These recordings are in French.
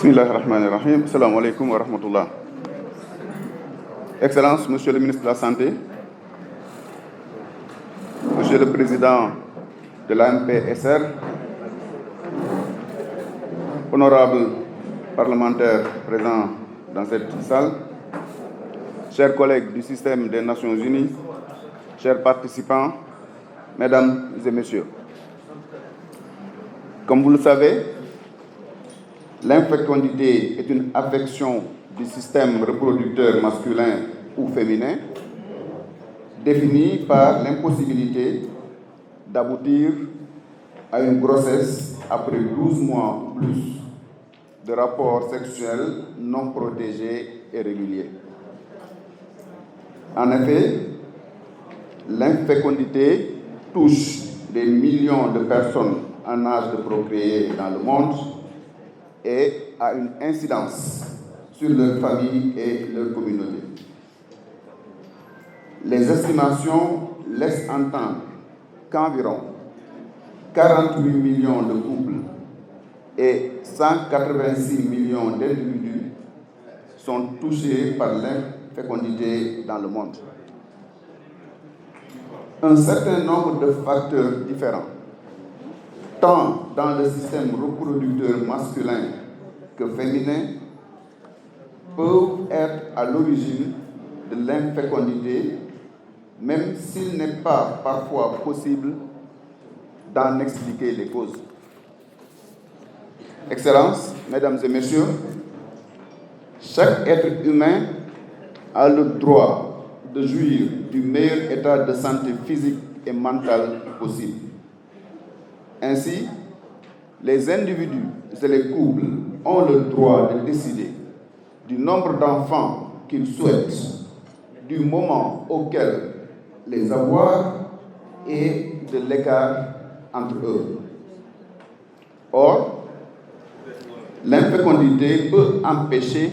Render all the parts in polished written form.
Bismillahirrahmanirrahim. Assalamu alaikum wa rahmatullah. Excellence, Monsieur le ministre de la Santé, Monsieur le Président de l'AMPSR, honorables parlementaires présents dans cette salle, chers collègues du système des Nations Unies, chers participants, Mesdames et Messieurs. Comme vous le savez, l'infécondité est une affection du système reproducteur masculin ou féminin définie par l'impossibilité d'aboutir à une grossesse après 12 mois ou plus de rapports sexuels non protégés et réguliers. En effet, l'infécondité touche des millions de personnes en âge de procréer dans le monde et a une incidence sur leur famille et leur communauté. Les estimations laissent entendre qu'environ 48 millions de couples et 186 millions d'individus sont touchés par l'infécondité dans le monde. Un certain nombre de facteurs différents, tant dans le système reproducteur masculin que féminin, peuvent être à l'origine de l'infécondité, même s'il n'est pas parfois possible d'en expliquer les causes. Excellences, Mesdames et Messieurs, chaque être humain a le droit de jouir du meilleur état de santé physique et mentale possible. Ainsi, les individus et les couples ont le droit de décider du nombre d'enfants qu'ils souhaitent, du moment auquel les avoir et de l'écart entre eux. Or, l'infécondité peut empêcher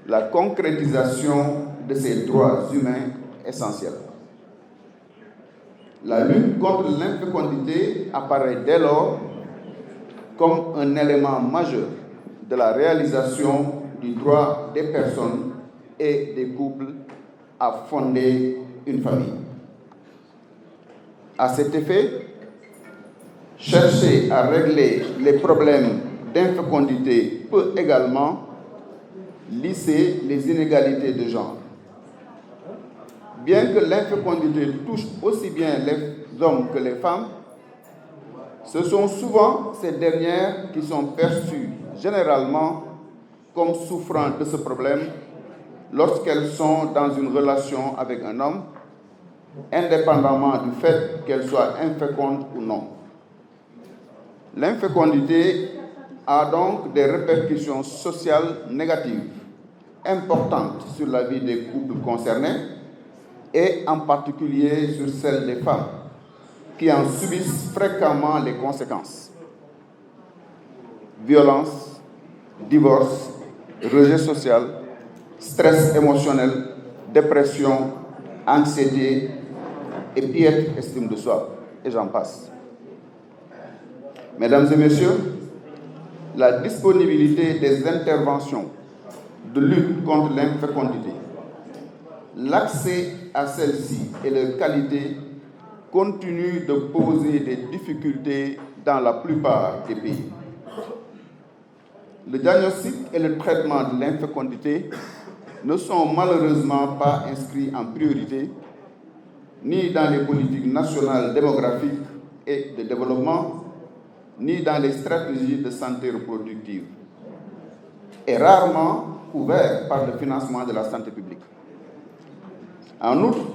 la concrétisation de ces droits humains essentiels. La lutte contre l'infécondité apparaît dès lors comme un élément majeur de la réalisation du droit des personnes et des couples à fonder une famille. À cet effet, chercher à régler les problèmes d'infécondité peut également lisser les inégalités de genre. Bien que l'infécondité touche aussi bien les hommes que les femmes, ce sont souvent ces dernières qui sont perçues généralement comme souffrant de ce problème lorsqu'elles sont dans une relation avec un homme, indépendamment du fait qu'elles soient infécondes ou non. L'infécondité a donc des répercussions sociales négatives importantes sur la vie des couples concernés et en particulier sur celle des femmes qui en subissent fréquemment les conséquences. Violence, divorce, rejet social, stress émotionnel, dépression, anxiété et piètre estime de soi, et j'en passe. Mesdames et Messieurs, la disponibilité des interventions de lutte contre l'infécondité, l'accès à celle-ci et leur qualité continuent de poser des difficultés dans la plupart des pays. Le diagnostic et le traitement de l'infécondité ne sont malheureusement pas inscrits en priorité, ni dans les politiques nationales démographiques et de développement, ni dans les stratégies de santé reproductive, et rarement couverts par le financement de la santé publique. En outre,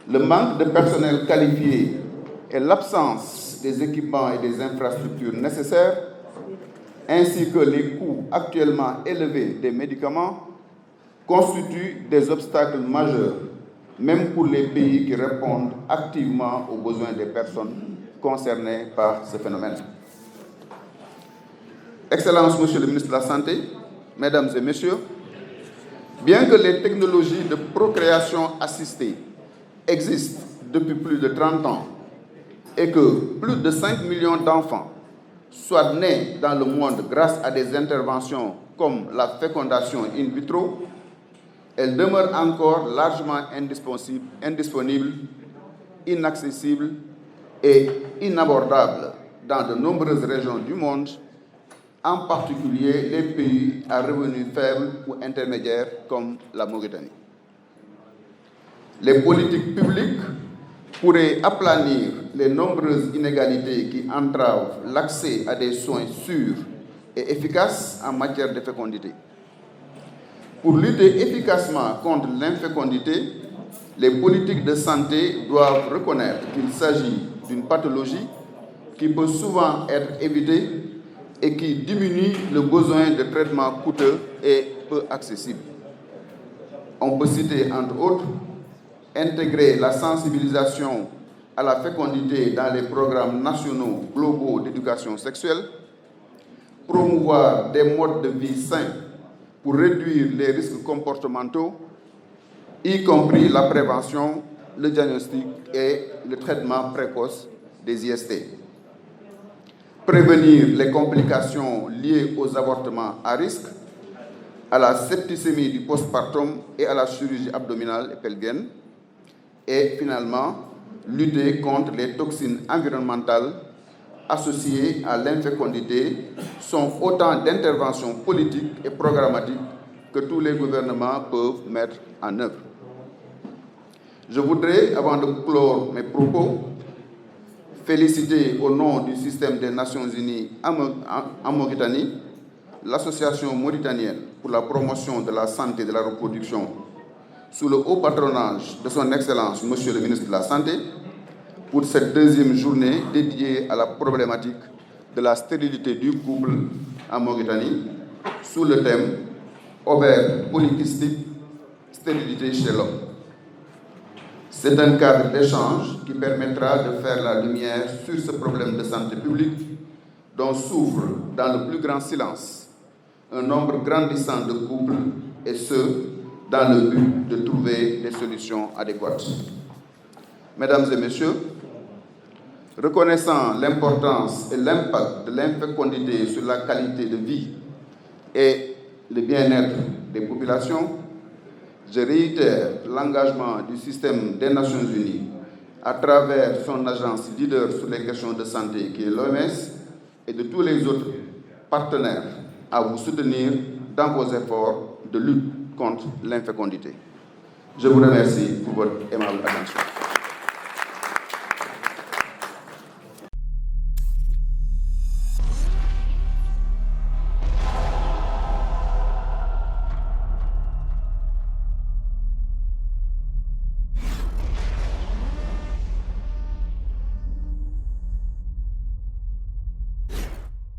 le manque de personnel qualifié et l'absence des équipements et des infrastructures nécessaires, ainsi que les coûts actuellement élevés des médicaments, constituent des obstacles majeurs, même pour les pays qui répondent activement aux besoins des personnes concernées par ce phénomène. Excellences, Monsieur le ministre de la Santé, Mesdames et Messieurs, bien que les technologies de procréation assistée existent depuis plus de 30 ans et que plus de 5 millions d'enfants soit née dans le monde grâce à des interventions comme la fécondation in vitro, elle demeure encore largement indisponible, inaccessible et inabordable dans de nombreuses régions du monde, en particulier les pays à revenus faibles ou intermédiaires comme la Mauritanie. Les politiques publiques pourraient aplanir les nombreuses inégalités qui entravent l'accès à des soins sûrs et efficaces en matière de fécondité. Pour lutter efficacement contre l'infécondité, les politiques de santé doivent reconnaître qu'il s'agit d'une pathologie qui peut souvent être évitée et qui diminue le besoin de traitements coûteux et peu accessibles. On peut citer, entre autres, intégrer la sensibilisation à la fécondité dans les programmes nationaux globaux d'éducation sexuelle, promouvoir des modes de vie sains pour réduire les risques comportementaux, y compris la prévention, le diagnostic et le traitement précoce des IST. Prévenir les complications liées aux avortements à risque, à la septicémie du postpartum et à la chirurgie abdominale et pelvienne. Et finalement, lutter contre les toxines environnementales associées à l'infécondité sont autant d'interventions politiques et programmatiques que tous les gouvernements peuvent mettre en œuvre. Je voudrais, avant de clore mes propos, féliciter au nom du système des Nations Unies en Mauritanie l'Association mauritanienne pour la promotion de la santé et de la reproduction sous le haut patronage de son Excellence, Monsieur le ministre de la Santé, pour cette deuxième journée dédiée à la problématique de la stérilité du couple en Mauritanie, sous le thème « Ovaires polykystiques, stérilité chez l'homme ». C'est un cadre d'échange qui permettra de faire la lumière sur ce problème de santé publique dont souffrent dans le plus grand silence un nombre grandissant de couples et ce, dans le but de trouver des solutions adéquates. Mesdames et messieurs, reconnaissant l'importance et l'impact de l'infécondité sur la qualité de vie et le bien-être des populations, je réitère l'engagement du système des Nations Unies à travers son agence leader sur les questions de santé qui est l'OMS et de tous les autres partenaires à vous soutenir dans vos efforts de lutte contre l'infécondité. Je vous remercie pour votre aimable attention.